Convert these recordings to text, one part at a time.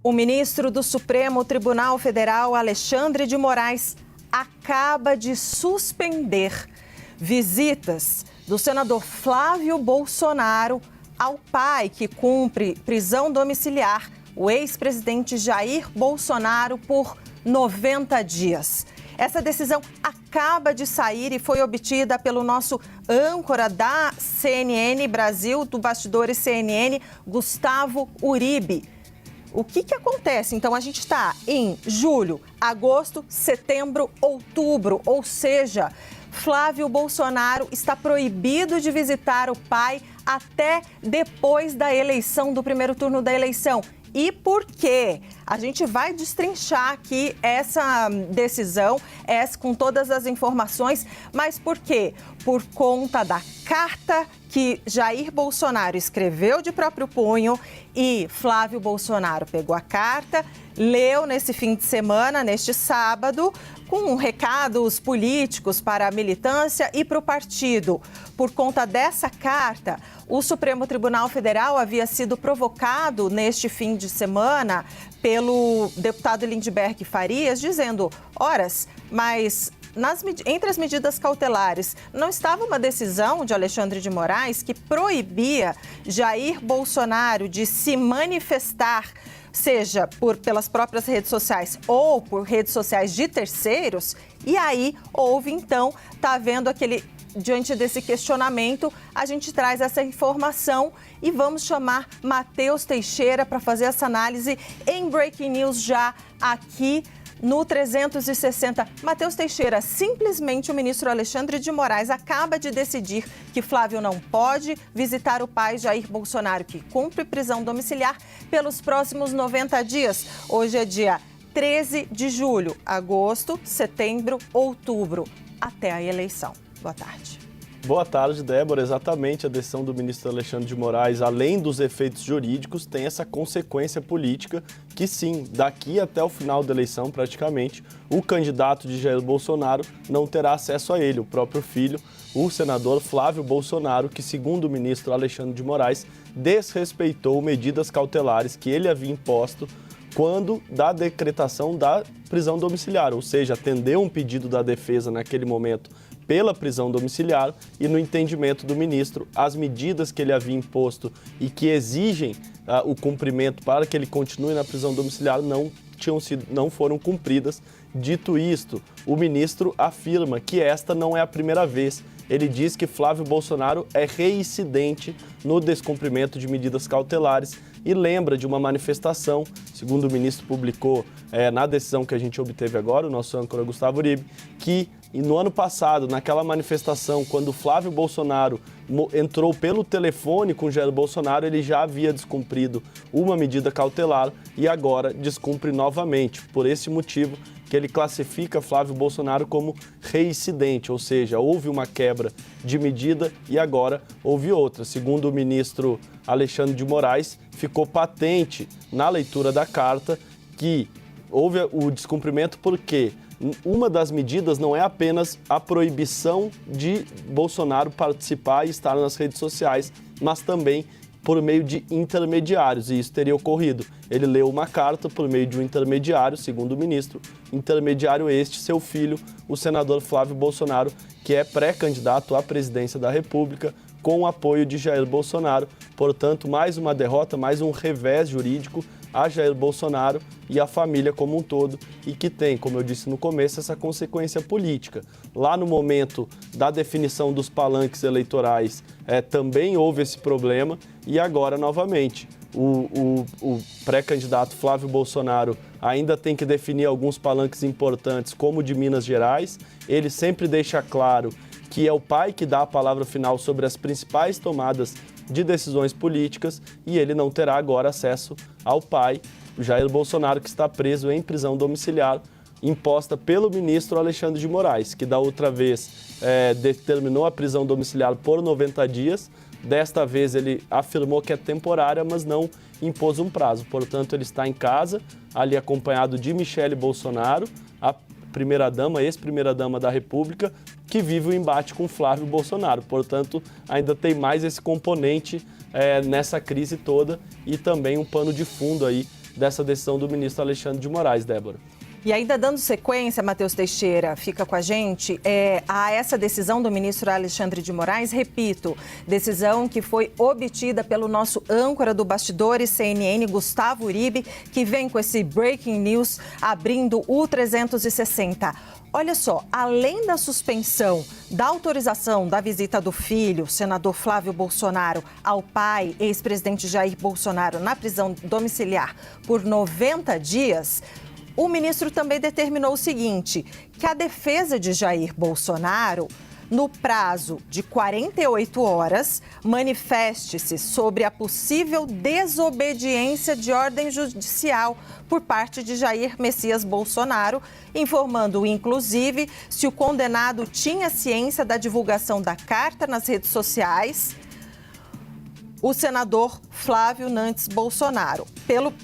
O ministro do Supremo Tribunal Federal, Alexandre de Moraes, acaba de suspender visitas do senador Flávio Bolsonaro ao pai que cumpre prisão domiciliar, o ex-presidente Jair Bolsonaro, por 90 dias. Essa decisão acaba de sair e foi obtida pelo nosso âncora da CNN Brasil, do Bastidores CNN, Gustavo Uribe. O que acontece? Então, a gente está em julho, agosto, setembro, outubro, ou seja, Flávio Bolsonaro está proibido de visitar o pai até depois da eleição, do primeiro turno da eleição. E por quê? A gente vai destrinchar aqui essa decisão, com todas as informações, mas por quê? Por conta da carta que Jair Bolsonaro escreveu de próprio punho e Flávio Bolsonaro pegou a carta, leu nesse fim de semana, neste sábado, com recados políticos para a militância e para o partido. Por conta dessa carta, o Supremo Tribunal Federal havia sido provocado neste fim de semana pelo deputado Lindbergh Farias, dizendo: horas, mas entre as medidas cautelares não estava uma decisão de Alexandre de Moraes que proibia Jair Bolsonaro de se manifestar, seja pelas próprias redes sociais ou por redes sociais de terceiros? E aí houve, então, diante desse questionamento, a gente traz essa informação e vamos chamar Matheus Teixeira para fazer essa análise em Breaking News já aqui no 360. Matheus Teixeira, simplesmente o ministro Alexandre de Moraes acaba de decidir que Flávio não pode visitar o pai Jair Bolsonaro, que cumpre prisão domiciliar, pelos próximos 90 dias. Hoje é dia 13 de julho, agosto, setembro, outubro, até a eleição. Boa tarde. Boa tarde, Débora. Exatamente, a decisão do ministro Alexandre de Moraes, além dos efeitos jurídicos, tem essa consequência política que, sim, daqui até o final da eleição, praticamente, o candidato de Jair Bolsonaro não terá acesso a ele, o próprio filho, o senador Flávio Bolsonaro, que, segundo o ministro Alexandre de Moraes, desrespeitou medidas cautelares que ele havia imposto quando da decretação da prisão domiciliar, ou seja, atendeu um pedido da defesa naquele momento pela prisão domiciliar e, no entendimento do ministro, as medidas que ele havia imposto e que exigem o cumprimento para que ele continue na prisão domiciliar não foram cumpridas. Dito isto, o ministro afirma que esta não é a primeira vez. Ele diz que Flávio Bolsonaro é reincidente no descumprimento de medidas cautelares e lembra de uma manifestação, segundo o ministro publicou na decisão que a gente obteve agora, o nosso âncora Gustavo Uribe, que no ano passado, naquela manifestação, quando Flávio Bolsonaro entrou pelo telefone com Jair Bolsonaro, ele já havia descumprido uma medida cautelar e agora descumpre novamente. Por esse motivo que ele classifica Flávio Bolsonaro como reincidente, ou seja, houve uma quebra de medida e agora houve outra. Segundo o ministro Alexandre de Moraes, ficou patente na leitura da carta que houve o descumprimento porque uma das medidas não é apenas a proibição de Bolsonaro participar e estar nas redes sociais, mas também por meio de intermediários, e isso teria ocorrido. Ele leu uma carta por meio de um intermediário, segundo o ministro, intermediário este, seu filho, o senador Flávio Bolsonaro, que é pré-candidato à presidência da República, com o apoio de Jair Bolsonaro. Portanto, mais uma derrota, mais um revés jurídico a Jair Bolsonaro e a família como um todo, e que tem, como eu disse no começo, essa consequência política. Lá no momento da definição dos palanques eleitorais, também houve esse problema, e agora, novamente, o pré-candidato Flávio Bolsonaro ainda tem que definir alguns palanques importantes, como o de Minas Gerais. Ele sempre deixa claro que é o pai que dá a palavra final sobre as principais tomadas de decisões políticas, e ele não terá agora acesso ao pai, Jair Bolsonaro, que está preso em prisão domiciliar, imposta pelo ministro Alexandre de Moraes, que da outra vez determinou a prisão domiciliar por 90 dias. Desta vez ele afirmou que é temporária, mas não impôs um prazo. Portanto, ele está em casa, ali acompanhado de Michele Bolsonaro, a primeira-dama, ex-primeira-dama da República, que vive o embate com Flávio Bolsonaro. Portanto, ainda tem mais esse componente nessa crise toda, e também um pano de fundo aí dessa decisão do ministro Alexandre de Moraes, Débora. E ainda dando sequência, Matheus Teixeira, fica com a gente, a essa decisão do ministro Alexandre de Moraes, repito, decisão que foi obtida pelo nosso âncora do Bastidores CNN, Gustavo Uribe, que vem com esse breaking news abrindo o 360. Olha só, além da suspensão da autorização da visita do filho, senador Flávio Bolsonaro, ao pai, ex-presidente Jair Bolsonaro, na prisão domiciliar por 90 dias, o ministro também determinou o seguinte, que a defesa de Jair Bolsonaro, no prazo de 48 horas, manifeste-se sobre a possível desobediência de ordem judicial por parte de Jair Messias Bolsonaro, informando, inclusive, se o condenado tinha ciência da divulgação da carta nas redes sociais, o senador Flávio Nantes Bolsonaro,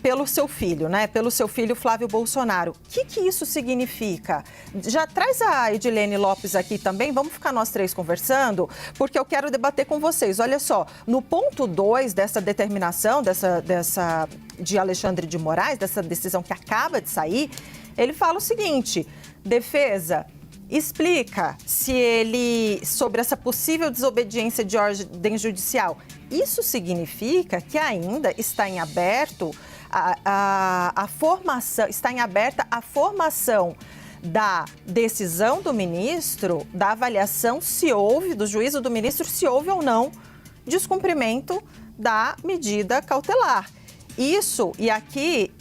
pelo seu filho, né? Pelo seu filho Flávio Bolsonaro. O que isso significa? Já traz a Edilene Lopes aqui também, vamos ficar nós três conversando, porque eu quero debater com vocês. Olha só, no ponto 2 dessa determinação, de Alexandre de Moraes, dessa decisão que acaba de sair, ele fala o seguinte, defesa, explica sobre essa possível desobediência de ordem judicial. Isso significa que ainda está em aberto está em aberta a formação da decisão do ministro, da avaliação do juízo do ministro, se houve ou não descumprimento da medida cautelar. Isso,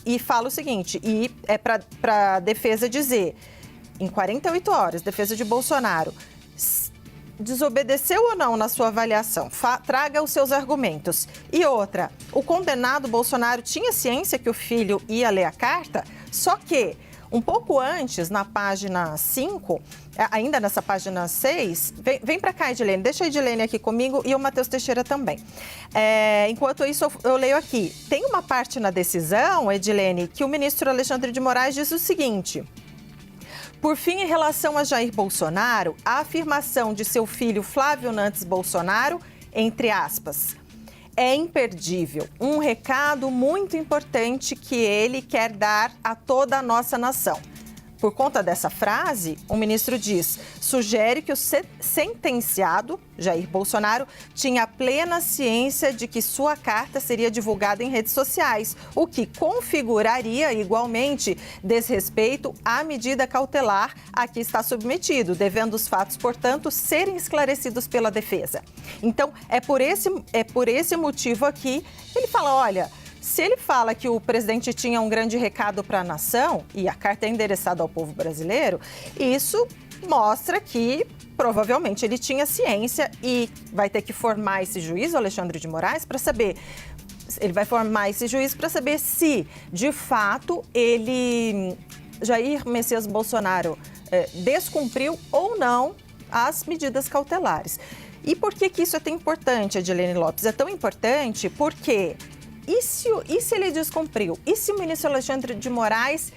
e fala o seguinte, e é para a defesa dizer, em 48 horas, defesa de Bolsonaro, desobedeceu ou não na sua avaliação? Traga os seus argumentos. E outra, o condenado Bolsonaro tinha ciência que o filho ia ler a carta, só que um pouco antes, na página 5, ainda nessa página 6, vem para cá, Edilene, deixa a Edilene aqui comigo e o Matheus Teixeira também. Enquanto isso, eu leio aqui. Tem uma parte na decisão, Edilene, que o ministro Alexandre de Moraes diz o seguinte... Por fim, em relação a Jair Bolsonaro, a afirmação de seu filho Flávio Nantes Bolsonaro, entre aspas, é imperdível, um recado muito importante que ele quer dar a toda a nossa nação. Por conta dessa frase, o ministro diz, sugere que o sentenciado, Jair Bolsonaro, tinha plena ciência de que sua carta seria divulgada em redes sociais, o que configuraria igualmente desrespeito à medida cautelar a que está submetido, devendo os fatos, portanto, serem esclarecidos pela defesa. Então, é por esse motivo aqui que ele fala, olha... Se ele fala que o presidente tinha um grande recado para a nação, e a carta é endereçada ao povo brasileiro, isso mostra que provavelmente ele tinha ciência e vai ter que formar esse juiz, o Alexandre de Moraes, para saber... Ele vai formar esse juiz para saber se, de fato, Jair Messias Bolsonaro, descumpriu ou não as medidas cautelares. E por que isso é tão importante, Edilene Lopes? É tão importante porque... E se ele descumpriu? E se o ministro Alexandre de Moraes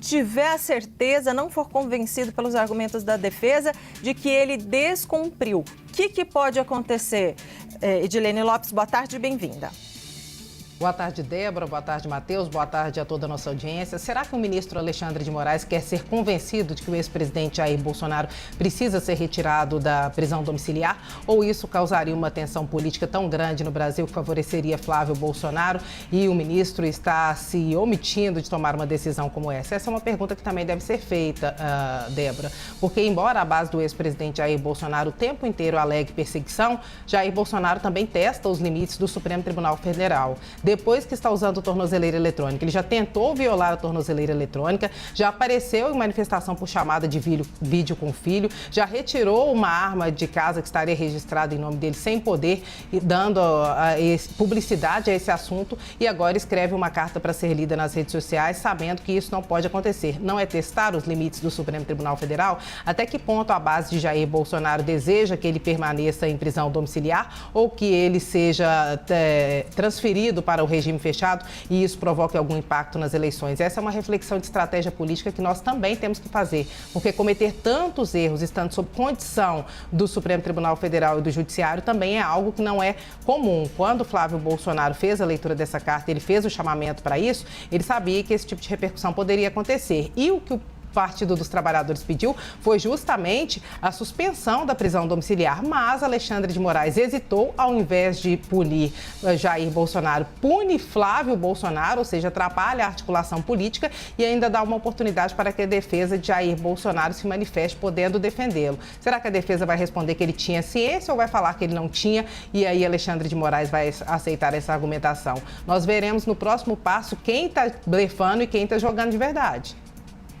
tiver a certeza, não for convencido pelos argumentos da defesa, de que ele descumpriu? O que pode acontecer? Edilene Lopes, boa tarde e bem-vinda. Boa tarde, Débora. Boa tarde, Matheus. Boa tarde a toda a nossa audiência. Será que o ministro Alexandre de Moraes quer ser convencido de que o ex-presidente Jair Bolsonaro precisa ser retirado da prisão domiciliar? Ou isso causaria uma tensão política tão grande no Brasil que favoreceria Flávio Bolsonaro e o ministro está se omitindo de tomar uma decisão como essa? Essa é uma pergunta que também deve ser feita, Débora. Porque, embora a base do ex-presidente Jair Bolsonaro o tempo inteiro alegue perseguição, Jair Bolsonaro também testa os limites do Supremo Tribunal Federal. Depois que está usando tornozeleira eletrônica. Ele já tentou violar a tornozeleira eletrônica, já apareceu em manifestação por chamada de vídeo com o filho, já retirou uma arma de casa que estaria registrada em nome dele sem poder, dando publicidade a esse assunto, e agora escreve uma carta para ser lida nas redes sociais, sabendo que isso não pode acontecer. Não é testar os limites do Supremo Tribunal Federal? Até que ponto a base de Jair Bolsonaro deseja que ele permaneça em prisão domiciliar ou que ele seja transferido para para o regime fechado e isso provoque algum impacto nas eleições. Essa é uma reflexão de estratégia política que nós também temos que fazer, porque cometer tantos erros estando sob condição do Supremo Tribunal Federal e do Judiciário também é algo que não é comum. Quando Flávio Bolsonaro fez a leitura dessa carta, ele fez o chamamento para isso, ele sabia que esse tipo de repercussão poderia acontecer. E o que o Partido dos Trabalhadores pediu foi justamente a suspensão da prisão domiciliar, mas Alexandre de Moraes hesitou, ao invés de punir Jair Bolsonaro, pune Flávio Bolsonaro, ou seja, atrapalha a articulação política e ainda dá uma oportunidade para que a defesa de Jair Bolsonaro se manifeste, podendo defendê-lo. Será que a defesa vai responder que ele tinha ciência ou vai falar que ele não tinha e aí Alexandre de Moraes vai aceitar essa argumentação? Nós veremos no próximo passo quem está blefando e quem está jogando de verdade.